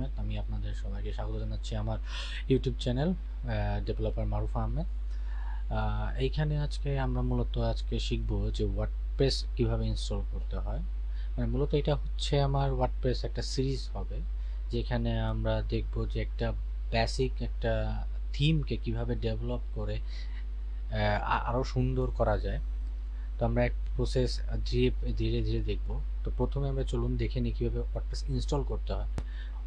আহমেদ। আমি আপনাদের সবাইকে স্বাগত জানাচ্ছি আমার ইউটিউব চ্যানেল ডেভেলপার মারুফ আহমেদ। এইখানে আমরা মূলত শিখব যে ওয়ার্ডপ্রেস কিভাবে ইনস্টল করতে হয়। মানে মূলত এটা হচ্ছে আমার ওয়ার্ডপ্রেস একটা সিরিজ হবে, যেখানে আমরা দেখব যে একটা বেসিক একটা থিমকে কিভাবে ডেভেলপ করে আরও সুন্দর করা যায়। তো আমরা এক প্রসেস ধীরে ধীরে দেখব। তো প্রথমে আমরা চলুন দেখে নিই কীভাবে ওয়ার্ডপ্রেস ইনস্টল করতে হয়।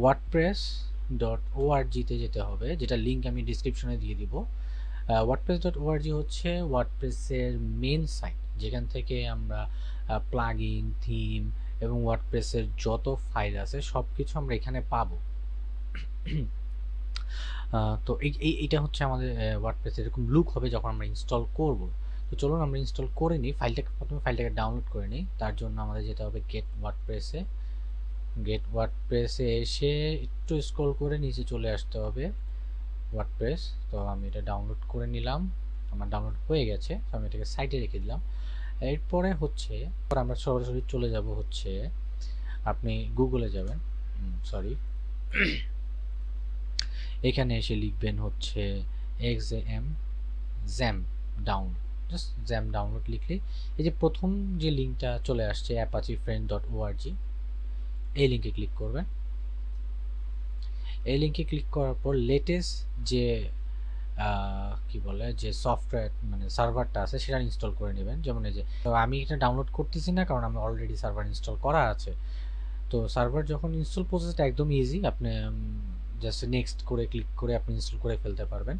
wordpress.org-তে যেতে হবে, যেটা লিঙ্ক আমি ডিসক্রিপশনে দিয়ে দিব। wordpress.org হচ্ছে ওয়ার্ডপ্রেসের মেন সাইট, যেখান থেকে আমরা প্লাগইন, থিম এবং ওয়ার্ডপ্রেসের যত ফাইল আছে সব কিছু আমরা এখানে পাবো। তো এইটা হচ্ছে আমাদের ওয়ার্ডপ্রেস এরকম লুক হবে যখন আমরা ইনস্টল করব। তো চলুন আমরা ইনস্টল করে নিই। প্রথমে ফাইলটাকে ডাউনলোড করে নিই। তার জন্য আমাদের যেতে হবে গেট ওয়ার্ডপ্রেসে এসে একটু স্ক্রল করে নিচে চলে আসতে হবে ওয়ার্ডপ্রেস। তো আমি এটা ডাউনলোড করে নিলাম, আমার ডাউনলোড হয়ে গেছে। তো আমি এটাকে সাইডে রেখে দিলাম। এরপরে আমরা সরাসরি চলে যাব আপনি গুগলে যাবেন, সরি এখানে এসে লিখবেন জ্যাম ডাউনলোড লিখলে এই যে প্রথম যে লিঙ্কটা চলে আসছে apache-friend.org, এই লিঙ্কে ক্লিক করবেন। এই লিঙ্কে ক্লিক করার পর লেটেস্ট যে যে সফটওয়্যার মানে সার্ভারটা আছে সেটা ইনস্টল করে নেবেন। যেমন এই যে, তো আমি এটা ডাউনলোড করতেছি না কারণ আমি অলরেডি সার্ভার ইনস্টল করা আছে। তো সার্ভার যখন ইনস্টল প্রসেসটা একদম ইজি, আপনি জাস্ট নেক্সট করে ক্লিক করে আপনি ইনস্টল করে ফেলতে পারবেন।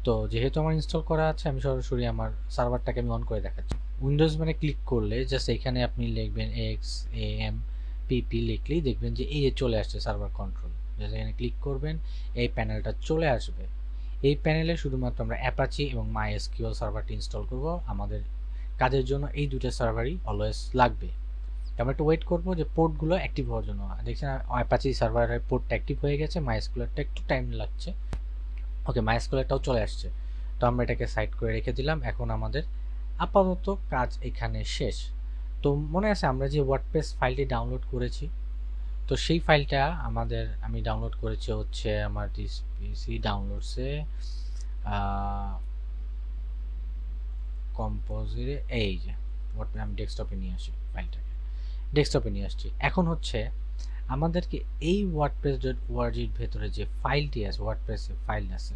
তো যেহেতু আমার ইনস্টল করা আছে, আমি সরাসরি আমার সার্ভারটাকে আমি অন করে দেখাচ্ছি। উইন্ডোজ মানে ক্লিক করলে জাস্ট এখানে আপনি লিখবেন XAMPP, লিখলেই দেখবেন যে এই যে চলে আসছে সার্ভার কন্ট্রোল। জাস্ট এখানে ক্লিক করবেন, এই প্যানেলটা চলে আসবে। এই প্যানেলে শুধুমাত্র আমরা অ্যাপাচি এবং MySQL সার্ভারটি ইনস্টল করব। আমাদের কাজের জন্য এই দুটো সার্ভারই অলওয়েজ লাগবে। আমরা একটু ওয়েট করবো যে পোর্টগুলো অ্যাক্টিভ হওয়ার জন্য। দেখছেন অ্যাপাচি সার্ভারের পোর্টটা অ্যাক্টিভ হয়ে গেছে, MySQLটা একটু টাইম লাগছে। ওকে, MySQLটাও চলে আসছে। তো আমরা এটাকে সাইড করে রেখে দিলাম। এখন আমাদের আপাতত কাজ এখানে শেষ। তো মনে আছে আমরা যে ওয়ার্ডপ্রেস ফাইলটি ডাউনলোড করেছি, তো সেই ফাইলটা আমি ডাউনলোড করেছি আমার পিসি ডাউনলোডসে কম্পোজিটে, এই যে আমি ডেস্কটপে নিয়ে আসি এখন আমাদেরকে এই wordpress.org এর ভেতরে যে ফাইলটি আছে, ওয়ার্ডপ্রেসের ফাইল আছে,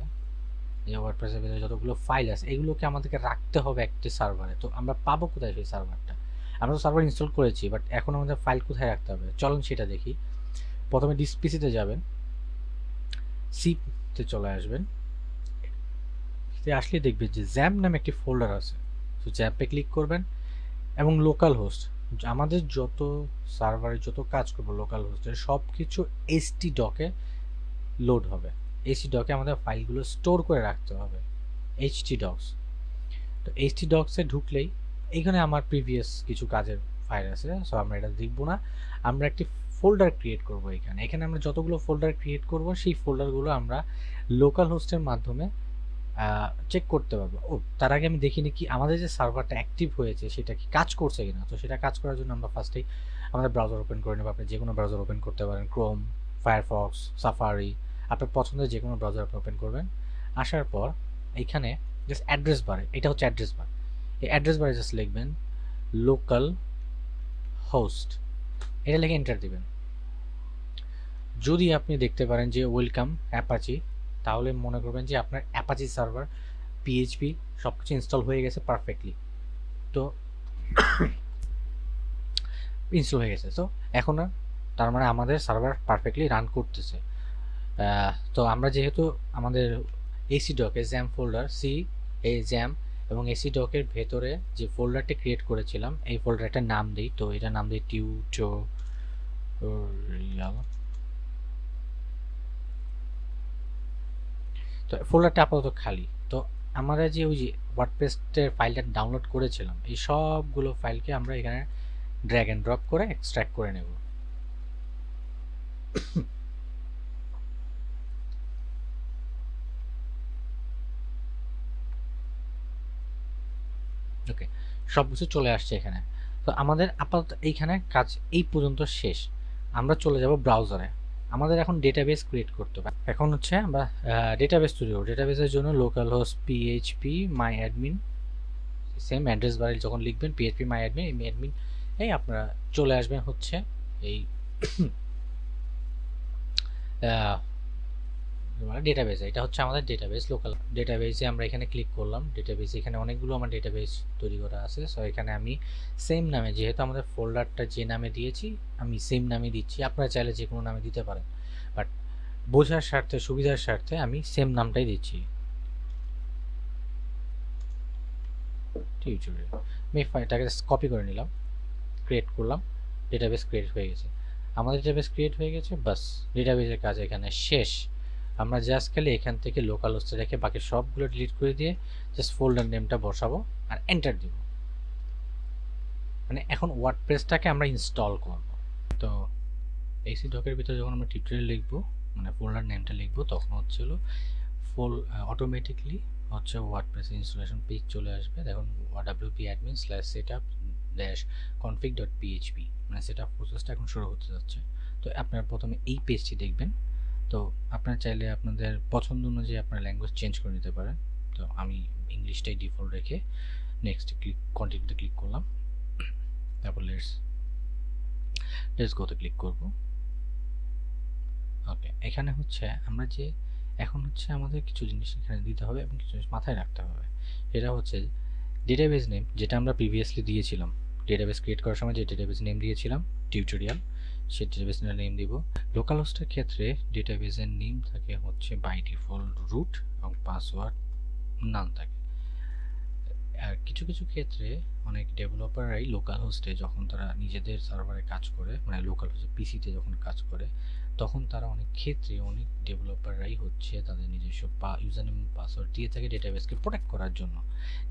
এই ওয়ার্ডপ্রেসের ভেতরে যতগুলো ফাইল আছে এগুলোকে আমাদেরকে রাখতে হবে একটি সার্ভারে। তো আমরা পাবো কোথায় সেই সার্ভারটা? আমরা তো সার্ভার ইনস্টল করেছি, বাট এখন আমাদের ফাইল কোথায় রাখতে হবে চলুন সেটা দেখি। প্রথমে পিসিতে যাবেন, সিতে চলে আসবেন। আসলে দেখবেন যে জ্যাম নামে একটি ফোল্ডার আছে। তো জ্যাম্পে ক্লিক করবেন এবং লোকাল হোস্ট, আমাদের যত সার্ভারে যত কাজ করবো লোকাল হোস্টের সব কিছু htdoc-এ লোড হবে। htdoc-এ আমাদের ফাইলগুলো স্টোর করে রাখতে হবে, htdocs। তো htdocs-এ ঢুকলেই এইখানে আমার প্রিভিয়াস কিছু কাজের ফাইল আছে, সো আমরা এটা দেখবো না। আমরা একটি ফোল্ডার ক্রিয়েট করব। এখানে আমরা যতগুলো ফোল্ডার ক্রিয়েট করব সেই ফোল্ডারগুলো আমরা লোকাল হোস্টের মাধ্যমে চেক করতে পারবো। তার আগে আমি দেখিনি কি আমাদের যে সার্ভারটা অ্যাক্টিভ হয়েছে সেটা কি কাজ করছে কিনা। তো সেটা কাজ করার জন্য আমরা ফার্স্টেই আমাদের ব্রাউজার ওপেন করে নেব। আপনি যে কোনো ব্রাউজার ওপেন করতে পারেন, ক্রোম, ফায়ারফক্স, সাফারি, আপনার পছন্দের যে কোনো ব্রাউজার আপনি ওপেন করবেন। আসার পর এইখানে জাস্ট অ্যাড্রেস বারে, এটা হচ্ছে অ্যাড্রেস বার, এই অ্যাড্রেস বারে জাস্ট লিখবেন লোকাল হোস্ট, এটা লিখে এন্টার দিবেন। যদি আপনি দেখতে পারেন যে ওয়েলকাম অ্যাপাচি, তাহলে মনে করবেন যে আপনার অ্যাপাচি সার্ভার, পিএইচপি সব কিছু ইনস্টল হয়ে গেছে পারফেক্টলি। তো ইনস্টল হয়ে গেছে, তো এখন তার মানে আমাদের সার্ভার পারফেক্টলি রান করতেছে। তো আমরা যেহেতু আমাদের htdoc-এ জ্যাম ফোল্ডার, এই জ্যাম এবং htdoc-এর ভেতরে যে ফোল্ডারটি ক্রিয়েট করেছিলাম এই ফোল্ডারটার নাম দিই। তো এটা নাম দিই টিউটোরিয়াল। তো ফোল্ডারটা আপাতত খালি। তো আমরা যে ওই যে ওয়ার্ডপ্রেসের ফাইলটা ডাউনলোড করেছিলাম এই সবগুলো ফাইলকে আমরা এখানে ড্র্যাগ এন্ড ড্রপ করে এক্সট্র্যাক্ট করে নেব। ওকে, সব কিছু চলে আসছে এখানে। তো আমাদের আপাতত এইখানে কাজ এই পর্যন্ত শেষ। আমরা চলে যাব ব্রাউজারে। আমাদের এখন ডেটাবেস ক্রিয়েট করতে হবে। এখন হচ্ছে আমরা ডেটাবেস তৈরি করব। ডেটাবেসের জন্য লোকাল হোস্ট পিএইচপি মাই অ্যাডমিন, সেম অ্যাড্রেস বারে যখন লিখবেন পিএইচপি মাই অ্যাডমিন, এই অ্যাডমিন এই আপনারা চলে আসবেন হচ্ছে এই ডেটাবেস। এটা হচ্ছে আমাদের ডেটাবেস, লোকাল ডেটাবেসে আমরা এখানে ক্লিক করলাম। ডেটাবেস এখানে অনেকগুলো আমার ডেটাবেস তৈরি করা আছে। সো এখানে আমি সেম নামে, যেহেতু আমাদের ফোল্ডারটা যে নামে দিয়েছি আমি সেম নামে দিচ্ছি, আপনারা চাইলে যে কোনো নামে দিতে পারেন, বাট বোঝার স্বার্থে সুবিধার স্বার্থে আমি সেম নামটাই দিচ্ছি, টিউটোরিয়াল। আমি এটাকে কপি করে নিলাম, ক্রিয়েট করলাম, ডেটাবেস ক্রিয়েট হয়ে গেছে। আমাদের ডেটাবেস ক্রিয়েট হয়ে গেছে, বাস ডেটাবেসের কাজ এখানে শেষ। আমরা জাস্ট খালি এখান থেকে লোকাল হোস্টে রেখে বাকি সবগুলো ডিলিট করে দিয়ে জাস্ট ফোল্ডার নেমটা বসাবো আর এন্টার দিব। মানে এখন ওয়ার্ডপ্রেসটাকে আমরা ইনস্টল করব। তো এসি ডকের ভিতরে যখন আমরা টিউটোরিয়াল লিখবো, মানে ফোল্ডার নেমটা লিখবো, তখন হচ্ছে হলো অটোমেটিকলি হচ্ছে ওয়ার্ডপ্রেস ইনস্টলেশন পেজ চলে আসবে। দেখুন wp admin /setup config.php, মানে সেটআপ প্রসেসটা এখন শুরু হতে যাচ্ছে। তো আপনারা প্রথমে এই পেজটি দেখবেন। তো আপনারা চাইলে আপনাদের পছন্দ অনুযায়ী আপনার ল্যাঙ্গুয়েজ চেঞ্জ করে নিতে পারেন। তো আমি ইংলিশটাই ডিফল্ট রেখে নেক্সট কন্টিনিউতে ক্লিক করলাম। তারপর লেটস গোতে ক্লিক করব। ওকে, এখানে হচ্ছে আমরা যে এখন হচ্ছে আমাদের কিছু জিনিস এখানে দিতে হবে এবং কিছু জিনিস মাথায় রাখতে হবে। এটা হচ্ছে ডেটাবেস নেম, যেটা আমরা প্রিভিয়াসলি দিয়েছিলাম। ডেটাবেস ক্রিয়েট করার সময় যে ডেটাবেস নেম দিয়েছিলাম টিউটোরিয়াল, সেই ডেটাবেস নেম দিব। লোকাল হোস্টের ক্ষেত্রে ডেটাবেসের নেম থাকে হচ্ছে বাই ডিফল্ট রুট এবং পাসওয়ার্ড নাম থাকে। আর কিছু কিছু ক্ষেত্রে অনেক ডেভেলপাররাই লোকাল হোস্টে যখন তারা নিজেদের সার্ভারে কাজ করে, মানে লোকাল হোস্টে পিসিতে যখন কাজ করে, তখন তারা অনেক ক্ষেত্রে অনেক ডেভেলপাররাই হচ্ছে তাদের নিজস্ব ইউজারনেম পাসওয়ার্ড দিয়ে থাকে ডেটাবেসকে প্রোটেক্ট করার জন্য।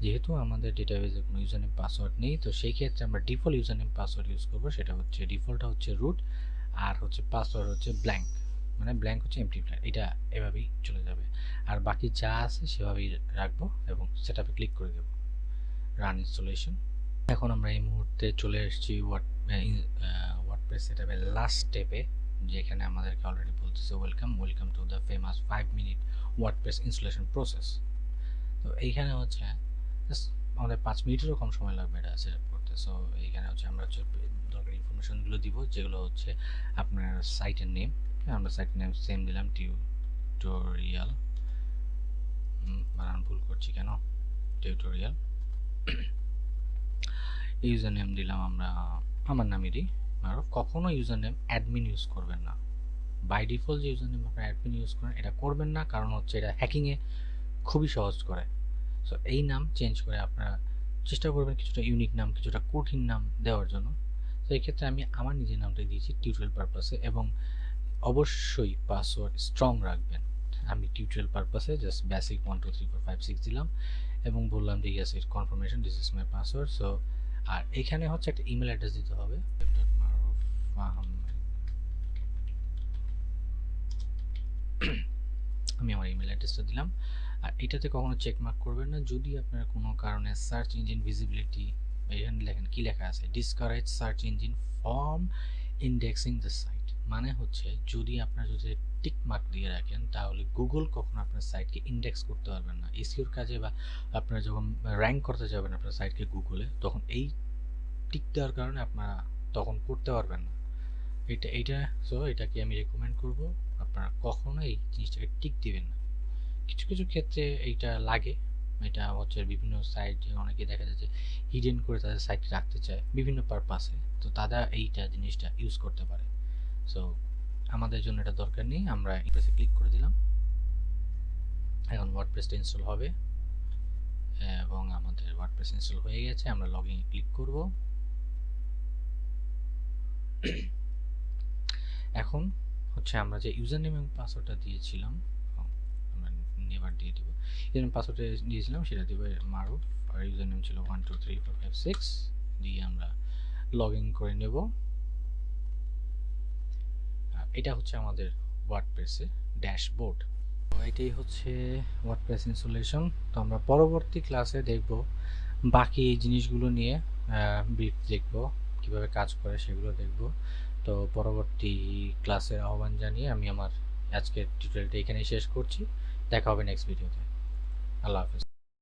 যেহেতু আমাদের ডেটাবেসে কোনো ইউজারনেম পাসওয়ার্ড নেই, তো সেই ক্ষেত্রে আমরা ডিফল্ট ইউজারনেম পাসওয়ার্ড ইউজ করবো। সেটা হচ্ছে ডিফল্টটা হচ্ছে রুট, আর হচ্ছে পাসওয়ার্ড হচ্ছে ব্ল্যাঙ্ক, মানে ব্ল্যাঙ্ক হচ্ছে এমটি ব্ল্যাঙ্ক। এটা এভাবেই চলে যাবে, আর বাকি যা আছে সেভাবেই রাখবো এবং সেটাপে ক্লিক করে দেবো, রান ইনস্টলেশন। এখন আমরা এই মুহূর্তে চলে এসেছি ওয়ার্ডপ্রেস সেটআপের লাস্ট স্টেপে, যেখানে আমাদেরকে অলরেডি বলতেছে welcome to the famous 5 minute WordPress installation process. তো এইখানে হচ্ছে আমাদের 5 মিনিটেরও কম সময় লাগবে এটা সেটআপ করতে। সো এইখানে হচ্ছে আমরা দরকারি ইনফরমেশনগুলো দিব, যেগুলো হচ্ছে আপনার সাইটের নেম। আমরা সাইটের নেম সেম দিলাম, টিউটোরিয়াল, বানান ভুল করছি কেন, টিউটোরিয়াল। ইউজার নেম দিলাম আমরা আমার নামেরই মারুফ। কখনো ইউজার নেম অ্যাডমিন ইউজ করবেন না। বাই ডিফল্ট যে ইউজার নেম আপনারা অ্যাডমিন ইউজ করেন, এটা করবেন না, কারণ হচ্ছে এটা হ্যাকিংয়ে খুবই সহজ করে। সো এই নাম চেঞ্জ করে আপনারা চেষ্টা করবেন কিছুটা ইউনিক নাম, কিছুটা কঠিন নাম দেওয়ার জন্য। তো এই ক্ষেত্রে আমি আমার নিজের নামটাই দিয়েছি টিউটোরিয়াল পারপাসে, এবং অবশ্যই পাসওয়ার্ড স্ট্রং রাখবেন। আমি টিউটোরিয়াল পারপাসে জাস্ট বেসিক 1 2 3 4 5 6 দিলাম এবং বললাম যে yes it confirmation this is my password. So আর এখানে হচ্ছে একটা ইমেল অ্যাড্রেস দিতে হবে, মারুফ আহমেদ। আমি আমার ইমেল অ্যাড্রেসটা দিলাম। আর এটাতে কখনো চেক মার্ক করবেন না যদি আপনার কোনো কারণে সার্চ ইঞ্জিন ভিজিবিলিটি, এখানে লেখেন কি লেখা আছে, discourage search engine from indexing the site. মানে হচ্ছে যদি আপনার যদি টিক মার্ক দিয়ে রাখেন, তাহলে গুগল কখনো আপনার সাইটকে ইন্ডেক্স করতে পারবেন না এসইওর কাজে, বা আপনারা যখন র্যাঙ্ক করতে যাবেন আপনার সাইটকে গুগলে, তখন এই টিক দেওয়ার কারণে আপনারা তখন করতে পারবেন না। এইটা সো এটাকে আমি রেকমেন্ড করব, আপনারা কখনো এই জিনিসটাকে টিক দিবেন না। কিছু কিছু ক্ষেত্রে এইটা লাগে, এটা হচ্ছে বিভিন্ন সাইট অনেকে দেখা যাচ্ছে হিডেন করে তাদের সাইট রাখতে চায় বিভিন্ন পারপাসে, তো তারা এইটা জিনিসটা ইউজ করতে পারে। সো আমাদের জন্য এটা দরকার নেই। আমরা ওয়ার্ডপ্রেসে ক্লিক করে দিলাম, এখন ওয়ার্ডপ্রেসটা ইনস্টল হবে এবং আমাদের ওয়ার্ডপ্রেস ইনস্টল হয়ে গেছে। আমরা লগইন ক্লিক করব। এখন হচ্ছে আমরা যে ইউজার নেম এবং পাসওয়ার্ডটা দিয়েছিলাম, আমরা নেভার দিয়ে দেবো, ইউজার পাসওয়ার্ড দিয়েছিলাম সেটা দেবো মারুফ, আর ইউজার নেম ছিল 1 2 3 4 5 6 দিয়ে আমরা লগ ইন করে নেব। এটা হচ্ছে আমাদের ওয়ার্ডপ্রেসের ড্যাশবোর্ড। এটাই হচ্ছে ওয়ার্ডপ্রেস ইনস্টলেশন। তো আমরা পরবর্তী ক্লাসে দেখব বাকি এই জিনিসগুলো নিয়ে, ব্রিফ দেখব, কিভাবে কাজ করে সেগুলো দেখব। তো পরবর্তী ক্লাসের আহ্বান জানিয়ে আমি আমার আজকের টিউটোরিয়ালটা এখানেই শেষ করছি। দেখা হবে নেক্সট ভিডিওতে। আল্লাহ হাফেজ।